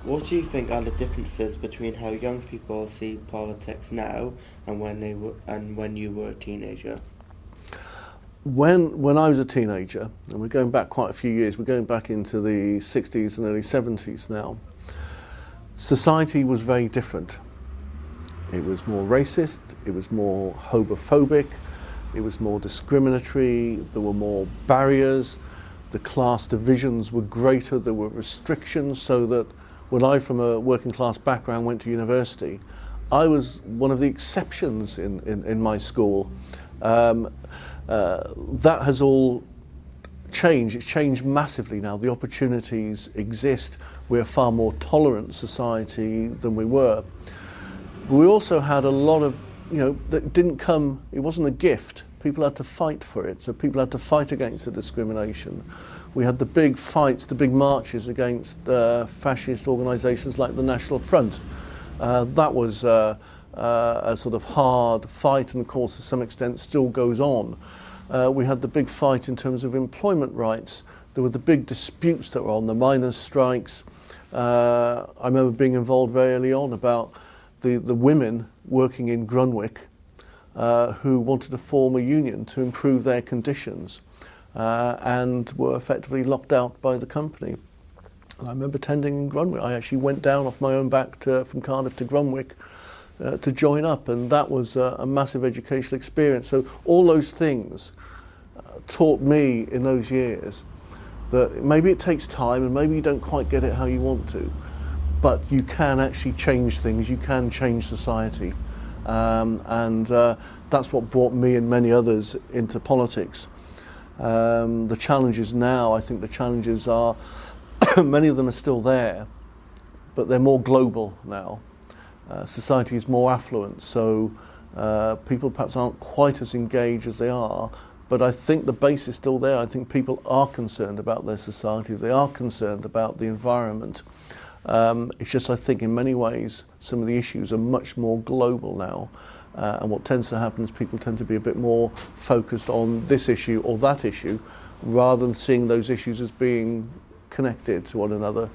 What do you think are the differences between how young people see politics now and when you were a teenager? When I was a teenager, and we're going back quite a few years, we're going back into the 60s and early 70s now, society was very different. It was more racist, it was more homophobic, it was more discriminatory, there were more barriers, the class divisions were greater, there were restrictions, so that when I, from a working class background, went to university, I was one of the exceptions in my school. That has all changed. It's changed massively now. The opportunities exist. We're a far more tolerant society than we were. But we also had a lot of, that didn't come, it wasn't a gift. People had to fight for it. So people had to fight against the discrimination. We had the big fights, the big marches against fascist organisations like the National Front. That was a sort of hard fight, and of course to some extent still goes on. We had the big fight in terms of employment rights. There were the big disputes that were on, the miners' strikes. I remember being involved very early on about the women working in Grunwick who wanted to form a union to improve their conditions and were effectively locked out by the company. And I remember attending in Grunwick. I actually went down off my own back from Cardiff to Grunwick to join up, and that was a massive educational experience. So all those things taught me in those years that maybe it takes time and maybe you don't quite get it how you want to, but you can actually change things, you can change society. And that's what brought me and many others into politics. The challenges now, I think the challenges are, many of them are still there, but they're more global now. Society is more affluent, so people perhaps aren't quite as engaged as they are, but I think the base is still there. I think people are concerned about their society, they are concerned about the environment. It's just, I think in many ways some of the issues are much more global now, and what tends to happen is people tend to be a bit more focused on this issue or that issue rather than seeing those issues as being connected to one another.